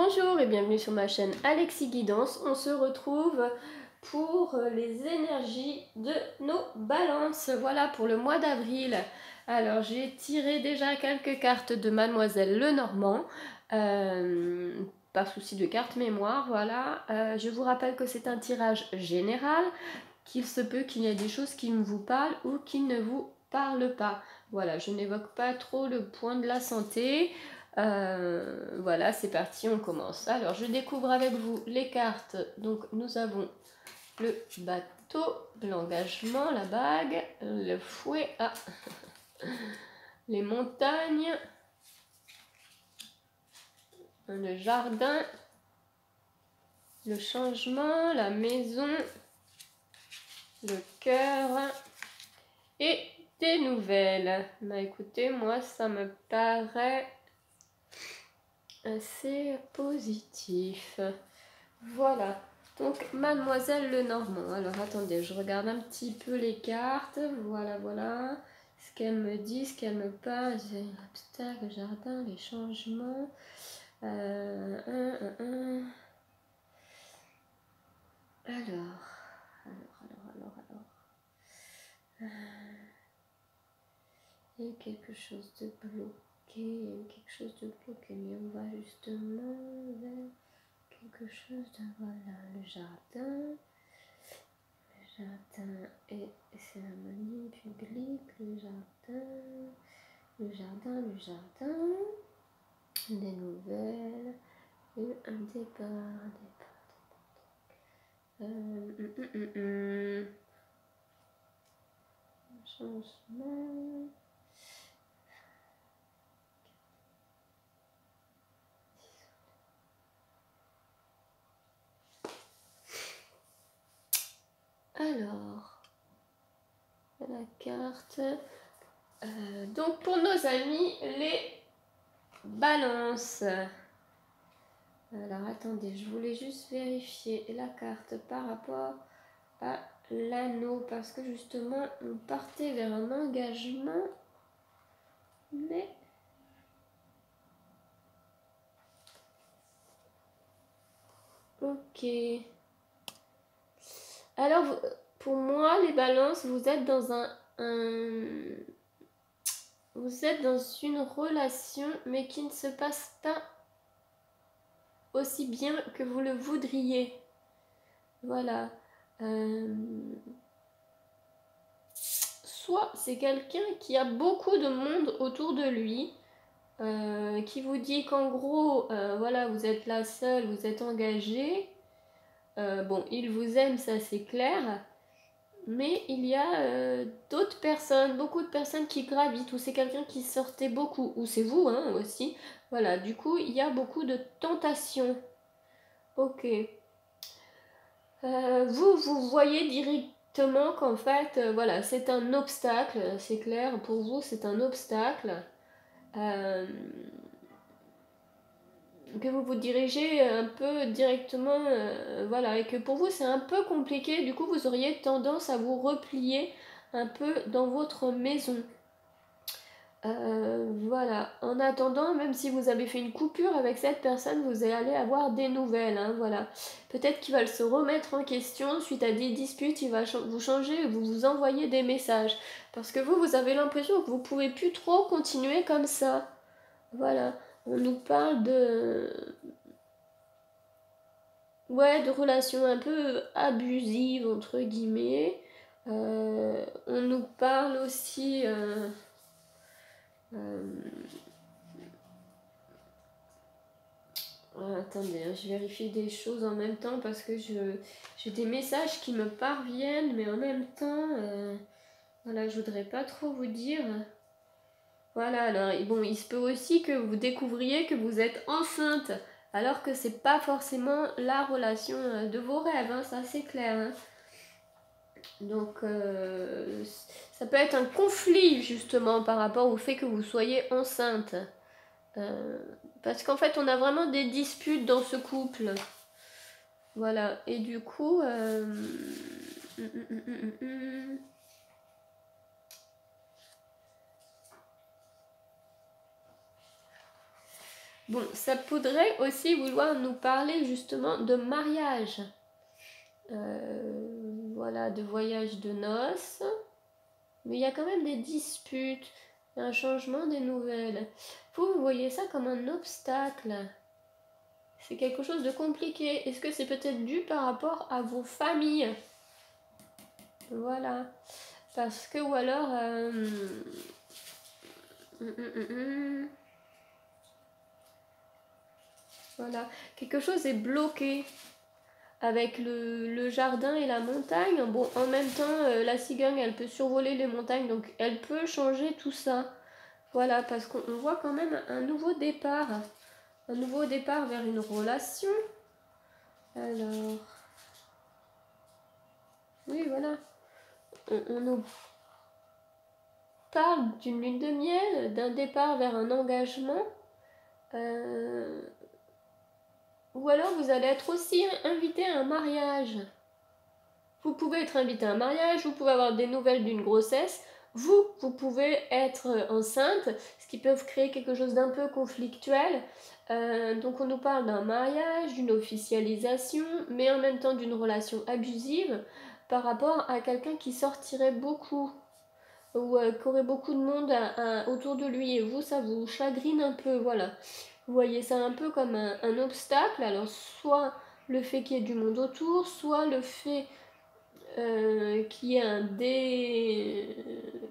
Bonjour et bienvenue sur ma chaîne Alexis Guidance. On se retrouve pour les énergies de nos balances. Voilà pour le mois d'avril. Alors j'ai tiré déjà quelques cartes de Mademoiselle Lenormand. Par souci de carte mémoire, voilà. Je vous rappelle que c'est un tirage général, qu'il se peut qu'il y ait des choses qui vous parlent ou qui ne vous parlent pas. Voilà, je n'évoque pas trop le point de la santé. Voilà, c'est parti, on commence. Alors, je découvre avec vous les cartes. Donc, nous avons le bateau, l'engagement, la bague, le fouet, les montagnes, le jardin, le changement, la maison, le cœur et des nouvelles. Bah écoutez, moi ça me paraît assez positif. Voilà, donc Mademoiselle Lenormand. Alors attendez, je regarde un petit peu les cartes. Voilà. Ce qu'elle me dit, ce qu'elle me parle. J'ai l'obstacle, le jardin, les changements. Alors. Il y a quelque chose de bloqué, mais on va justement vers quelque chose de, voilà, le jardin et cérémonie publique, le jardin, des nouvelles et un départ. Changement. Alors, la carte. Donc pour nos amis, les balances. Alors attendez, je voulais juste vérifier la carte par rapport à l'anneau. Parce que justement, on partait vers un engagement. Mais... Ok. Alors, pour moi, les balances, vous êtes dans vous êtes dans une relation, mais qui ne se passe pas aussi bien que vous le voudriez. Voilà. Soit c'est quelqu'un qui a beaucoup de monde autour de lui, qui vous dit qu'en gros, voilà, vous êtes là seul, vous êtes engagé. Bon, il vous aime, ça c'est clair. Mais il y a d'autres personnes, beaucoup de personnes qui gravitent, ou c'est quelqu'un qui sortait beaucoup, ou c'est vous hein, aussi. Voilà, du coup, il y a beaucoup de tentations. Ok. Vous voyez directement qu'en fait, voilà, c'est un obstacle, c'est clair, pour vous, c'est un obstacle. Que vous vous dirigez un peu directement, voilà, et que pour vous c'est un peu compliqué, du coup vous auriez tendance à vous replier un peu dans votre maison. Voilà, en attendant, même si vous avez fait une coupure avec cette personne, vous allez avoir des nouvelles, hein, voilà. Peut-être qu'il va se remettre en question suite à des disputes, il va vous changer, vous envoyer des messages. Parce que vous avez l'impression que vous pouvez plus trop continuer comme ça. Voilà. On nous parle de... Ouais, de relations un peu abusives, entre guillemets. On nous parle aussi... attendez, hein, je vérifie des choses en même temps parce que j'ai des messages qui me parviennent, mais en même temps... voilà, je voudrais pas trop vous dire... Voilà, alors bon, il se peut aussi que vous découvriez que vous êtes enceinte, alors que c'est pas forcément la relation de vos rêves, hein, ça c'est clair. Hein. Donc ça peut être un conflit justement par rapport au fait que vous soyez enceinte. Parce qu'en fait on a vraiment des disputes dans ce couple. Voilà, et du coup... Bon, ça pourrait aussi vouloir nous parler justement de mariage. Voilà, de voyage de noces. Mais il y a quand même des disputes, un changement des nouvelles. Vous voyez ça comme un obstacle. C'est quelque chose de compliqué. Est-ce que c'est peut-être dû par rapport à vos familles? Voilà. Parce que, ou alors... Voilà. Quelque chose est bloqué avec le jardin et la montagne. Bon, en même temps, la cigogne, elle peut survoler les montagnes, donc elle peut changer tout ça. Voilà, parce qu'on voit quand même un nouveau départ. Un nouveau départ vers une relation. Alors... Oui, voilà. On nous parle d'une lune de miel, d'un départ vers un engagement. Ou alors vous allez être aussi invité à un mariage. Vous pouvez être invité à un mariage, vous pouvez avoir des nouvelles d'une grossesse. Vous pouvez être enceinte, ce qui peut créer quelque chose d'un peu conflictuel. Donc on nous parle d'un mariage, d'une officialisation, mais en même temps d'une relation abusive par rapport à quelqu'un qui sortirait beaucoup ou qui aurait beaucoup de monde autour de lui et vous, ça vous chagrine un peu, voilà. Vous voyez ça un peu comme un obstacle, alors soit le fait qu'il y ait du monde autour, soit le fait qu'il y ait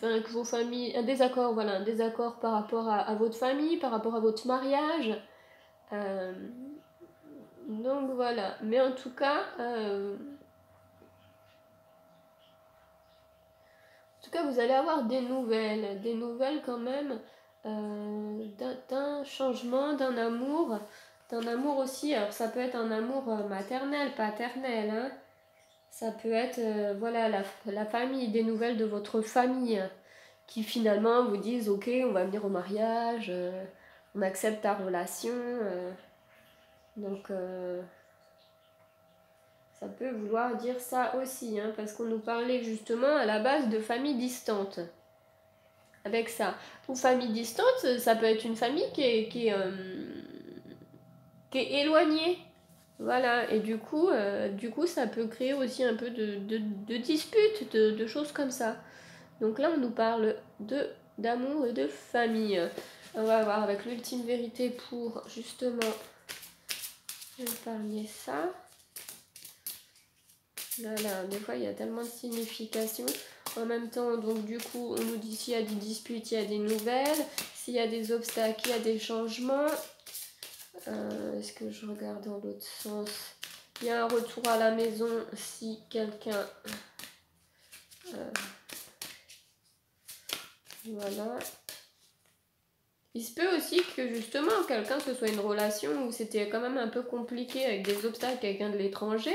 que vos familles, un désaccord, voilà, un désaccord par rapport à votre famille, par rapport à votre mariage. Donc voilà, mais en tout cas, vous allez avoir des nouvelles quand même d'un changement, d'un amour aussi. Alors ça peut être un amour maternel, paternel, hein. Ça peut être voilà la famille, des nouvelles de votre famille qui finalement vous disent ok, on va venir au mariage, on accepte ta relation. Donc ça peut vouloir dire ça aussi, hein, parce qu'on nous parlait justement à la base de famille distante. Avec ça. Ou famille distante, ça peut être une famille qui est éloignée. Voilà, et du coup, ça peut créer aussi un peu de disputes, de choses comme ça. Donc là, on nous parle d'amour et de famille. On va voir avec l'ultime vérité pour justement épargner ça. Là, des fois, il y a tellement de significations. En même temps, donc du coup, on nous dit s'il y a des disputes, il y a des nouvelles. S'il y a des obstacles, il y a des changements. Est-ce que je regarde dans l'autre sens? Il y a un retour à la maison si quelqu'un... voilà. Il se peut aussi que justement quelqu'un, ce soit une relation où c'était quand même un peu compliqué avec des obstacles, quelqu'un de l'étranger.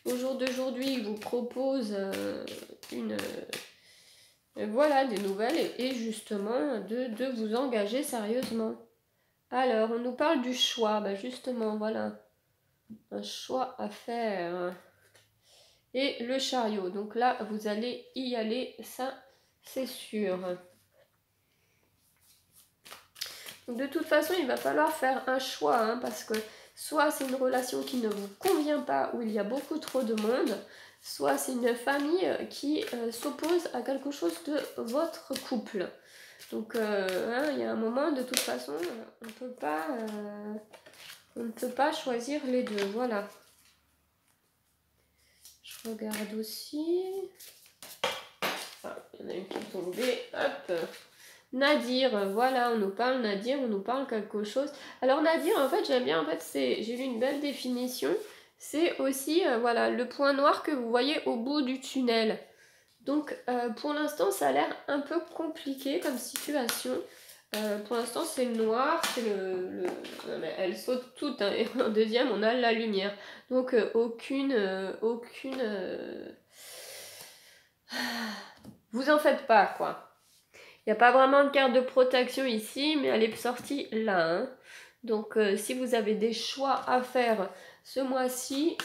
Au jour d'aujourd'hui, il vous propose voilà, des nouvelles et justement de vous engager sérieusement. Alors, on nous parle du choix. Bah justement, voilà. Un choix à faire. Et le chariot. Donc là, vous allez y aller, ça, c'est sûr. Donc de toute façon, il va falloir faire un choix, hein, parce que soit c'est une relation qui ne vous convient pas, où il y a beaucoup trop de monde, soit c'est une famille qui s'oppose à quelque chose de votre couple. Donc il y a un moment, de toute façon, on ne peut pas choisir les deux, voilà. Je regarde aussi. Ah, il y en a une qui est tombée, hop. Nadir, voilà, on nous parle Nadir, on nous parle quelque chose. Alors Nadir, en fait, j'aime bien, en fait, j'ai lu une belle définition. C'est aussi, voilà, le point noir que vous voyez au bout du tunnel. Donc, pour l'instant, ça a l'air un peu compliqué comme situation. Pour l'instant, c'est noir, c'est non, mais elles sautent toutes, hein, et en deuxième, on a la lumière. Donc, vous en faites pas, quoi. Il n'y a pas vraiment de carte de protection ici, mais elle est sortie là. Hein. Donc, si vous avez des choix à faire ce mois-ci,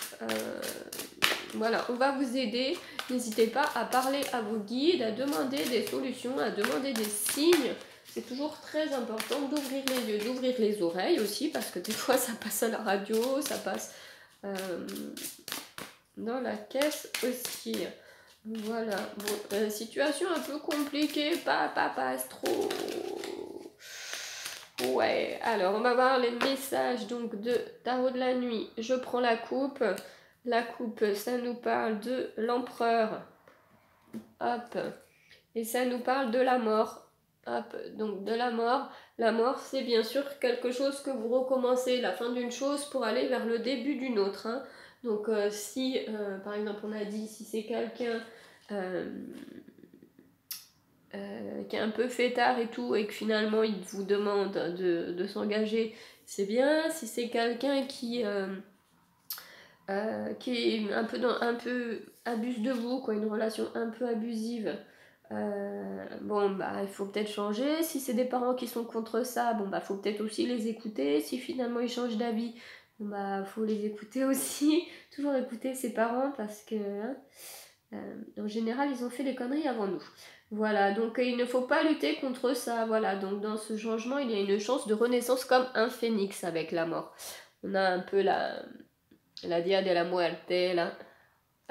voilà, on va vous aider. N'hésitez pas à parler à vos guides, à demander des solutions, à demander des signes c'est toujours très important d'ouvrir les yeux, d'ouvrir les oreilles aussi, parce que des fois ça passe à la radio, ça passe dans la caisse aussi. Voilà, bon, situation un peu compliquée, pas trop. Ouais, alors on va voir les messages donc de tarot de la nuit. Je prends la coupe. La coupe, ça nous parle de l'empereur. Hop. Et ça nous parle de la mort. Hop, donc de la mort. La mort, c'est bien sûr quelque chose que vous recommencez, la fin d'une chose pour aller vers le début d'une autre. Hein. Donc si, par exemple, on a dit, si c'est quelqu'un qui est un peu fêtard et tout, et que finalement il vous demande de s'engager, c'est bien. Si c'est quelqu'un qui est un peu abuse de vous, quoi, une relation un peu abusive, bon bah il faut peut-être changer. Si c'est des parents qui sont contre ça, bon bah faut peut-être aussi les écouter. Si finalement ils changent d'avis, bon bah faut les écouter aussi. Toujours écouter ses parents parce que en général ils ont fait les conneries avant nous. Voilà, donc il ne faut pas lutter contre ça. Voilà, donc dans ce changement il y a une chance de renaissance comme un phénix avec la mort. On a un peu la dia de la muerte là.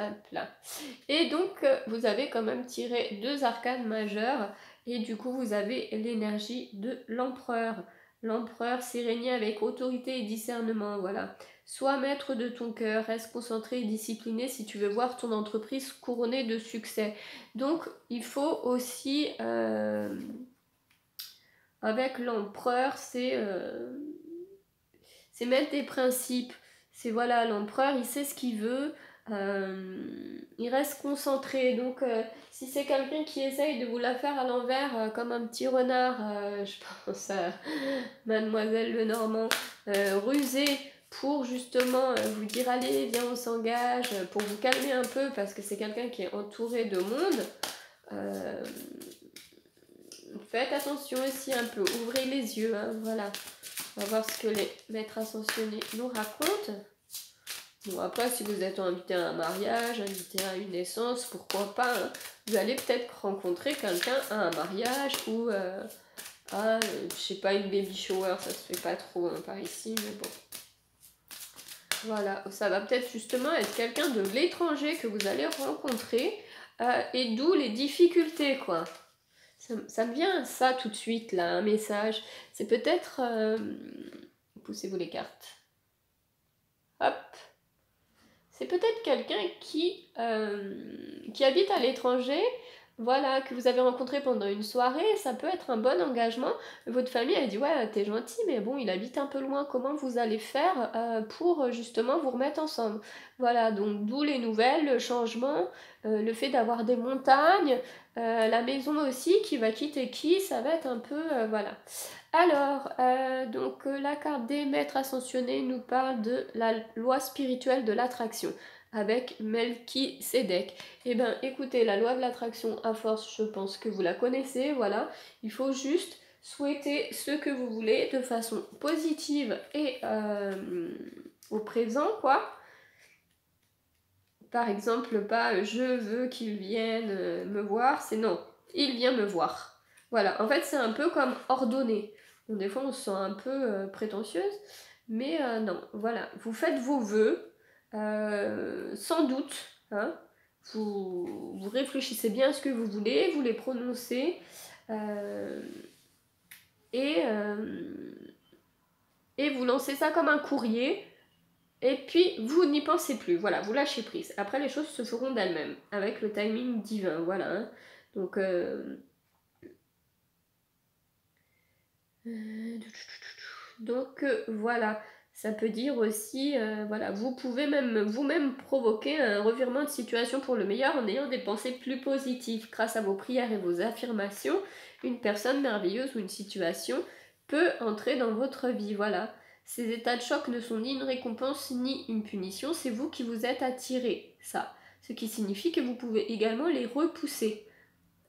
Hop là. Et donc, vous avez quand même tiré 2 arcanes majeures. Et du coup, vous avez l'énergie de l'empereur. L'empereur, c'est régner avec autorité et discernement. Voilà. Sois maître de ton cœur. Reste concentré et discipliné si tu veux voir ton entreprise couronnée de succès. Donc, il faut aussi... avec l'empereur, c'est mettre des principes. C'est voilà, l'empereur, il sait ce qu'il veut. Il reste concentré. Donc si c'est quelqu'un qui essaye de vous la faire à l'envers comme un petit renard, je pense à Mademoiselle Lenormand, rusé pour justement vous dire allez viens on s'engage, pour vous calmer un peu parce que c'est quelqu'un qui est entouré de monde. Faites attention aussi un peu, ouvrez les yeux, hein, voilà. On va voir ce que les maîtres ascensionnés nous racontent. Bon, après, si vous êtes invité à un mariage, invité à une naissance, pourquoi pas, hein. Vous allez peut-être rencontrer quelqu'un à un mariage ou à, je sais pas, une baby shower, ça se fait pas trop hein, par ici, mais bon. Voilà, ça va peut-être justement être quelqu'un de l'étranger que vous allez rencontrer et d'où les difficultés, quoi. Ça me vient ça tout de suite, là, un message. C'est peut-être... poussez-vous les cartes. Hop. C'est peut-être quelqu'un qui habite à l'étranger, voilà, que vous avez rencontré pendant une soirée, ça peut être un bon engagement. Votre famille, elle dit, ouais, t'es gentil, mais bon, il habite un peu loin, comment vous allez faire pour justement vous remettre ensemble? Voilà, donc d'où les nouvelles, le changement, le fait d'avoir des montagnes, la maison aussi qui va quitter qui, ça va être un peu, voilà. Alors, donc la carte des maîtres ascensionnés nous parle de la loi spirituelle de l'attraction avec Melchisédek. Eh bien, écoutez, la loi de l'attraction, à force, je pense que vous la connaissez, voilà. Il faut juste souhaiter ce que vous voulez de façon positive et au présent, quoi. Par exemple, pas je veux qu'il vienne me voir, c'est non, il vient me voir. Voilà, en fait, c'est un peu comme ordonné. Bon, des fois, on se sent un peu prétentieuse, mais non, voilà. Vous faites vos vœux, sans doute, hein. Vous réfléchissez bien à ce que vous voulez, vous les prononcez, et vous lancez ça comme un courrier. Et puis, vous n'y pensez plus, voilà, vous lâchez prise. Après, les choses se feront d'elles-mêmes, avec le timing divin, voilà. Hein. Donc, voilà, ça peut dire aussi, voilà, vous pouvez même vous-même provoquer un revirement de situation pour le meilleur en ayant des pensées plus positives. Grâce à vos prières et vos affirmations, une personne merveilleuse ou une situation peut entrer dans votre vie, voilà. Ces états de choc ne sont ni une récompense ni une punition, c'est vous qui vous êtes attiré, ça. Ce qui signifie que vous pouvez également les repousser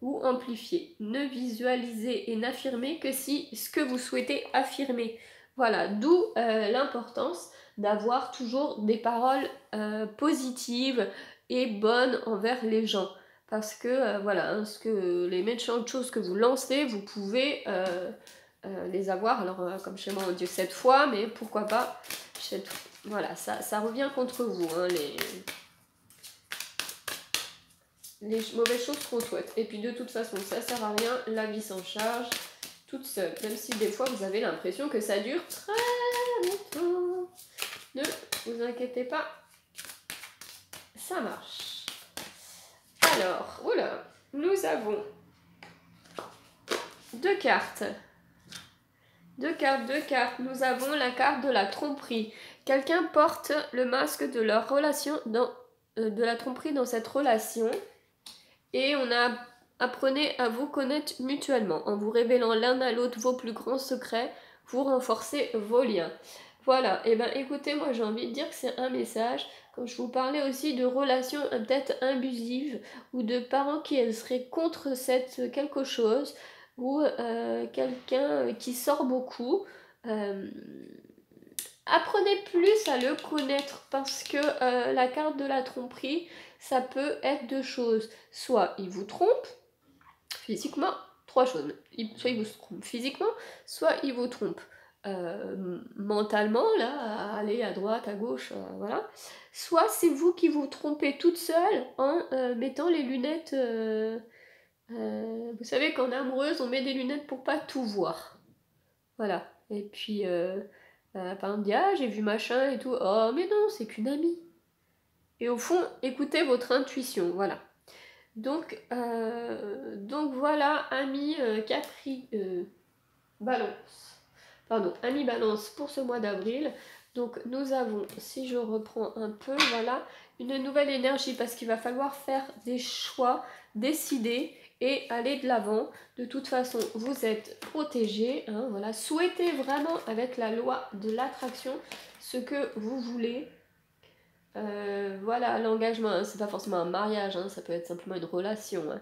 ou amplifier. Ne visualisez et n'affirmez que si ce que vous souhaitez affirmer. Voilà, d'où l'importance d'avoir toujours des paroles positives et bonnes envers les gens. parce que voilà, hein, les méchantes choses que vous lancez, vous pouvez les avoir. Alors comme chez moi on dit 7 fois, mais pourquoi pas, voilà, ça revient contre vous, hein, les mauvaises choses qu'on souhaite. Et puis de toute façon, ça sert à rien, la vie s'en charge toute seule, même si des fois vous avez l'impression que ça dure très longtemps. Ne vous inquiétez pas, ça marche. Alors, voilà, nous avons deux cartes. Deux cartes. Nous avons la carte de la tromperie. Quelqu'un porte le masque de leur relation, de la tromperie dans cette relation. Et apprenez à vous connaître mutuellement. En vous révélant l'un à l'autre vos plus grands secrets, vous renforcez vos liens. Voilà, et ben écoutez, moi j'ai envie de dire que c'est un message. Comme je vous parlais aussi de relations peut-être abusives ou de parents qui seraient contre quelque chose ou quelqu'un qui sort beaucoup. Apprenez plus à le connaître parce que la carte de la tromperie, ça peut être deux choses. Soit il vous trompe physiquement, trois choses. Soit il vous trompe physiquement, soit il vous trompe mentalement, là, à aller à droite, à gauche, voilà. Soit c'est vous qui vous trompez toute seule en mettant les lunettes. Vous savez qu'en amoureuse, on met des lunettes pour pas tout voir. Voilà. Et puis, par exemple, dit, ah, j'ai vu machin et tout. Oh, mais non, c'est qu'une amie. Et au fond, écoutez votre intuition, voilà. Donc voilà, ami Capri Balance. Pardon, ami Balance pour ce mois d'avril. Donc nous avons, si je reprends un peu, voilà, une nouvelle énergie parce qu'il va falloir faire des choix, décider et aller de l'avant. De toute façon, vous êtes protégés, hein, voilà. Souhaitez vraiment avec la loi de l'attraction ce que vous voulez. Voilà, l'engagement, hein, c'est pas forcément un mariage, hein, ça peut être simplement une relation. Hein.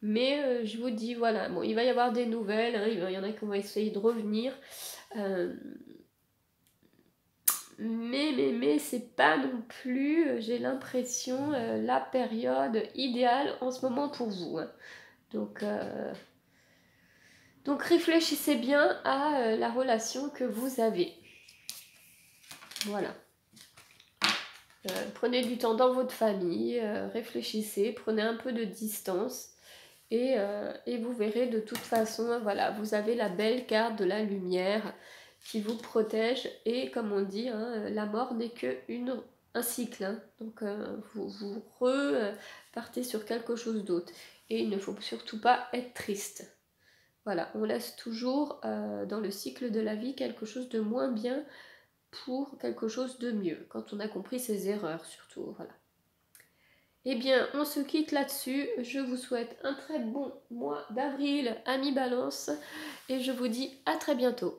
Mais je vous dis, voilà, bon, il va y avoir des nouvelles, hein, il y en a qui vont essayer de revenir. Mais c'est pas non plus, j'ai l'impression, la période idéale en ce moment pour vous. Hein. Donc réfléchissez bien à la relation que vous avez. Voilà. Prenez du temps dans votre famille, réfléchissez, prenez un peu de distance et vous verrez de toute façon, voilà, vous avez la belle carte de la lumière qui vous protège et comme on dit, hein, la mort n'est qu'un cycle, hein, donc vous repartez sur quelque chose d'autre et il ne faut surtout pas être triste. Voilà, on laisse toujours dans le cycle de la vie quelque chose de moins bien pour quelque chose de mieux, quand on a compris ses erreurs surtout, voilà. Eh bien, on se quitte là-dessus, je vous souhaite un très bon mois d'avril, amis Balance, et je vous dis à très bientôt.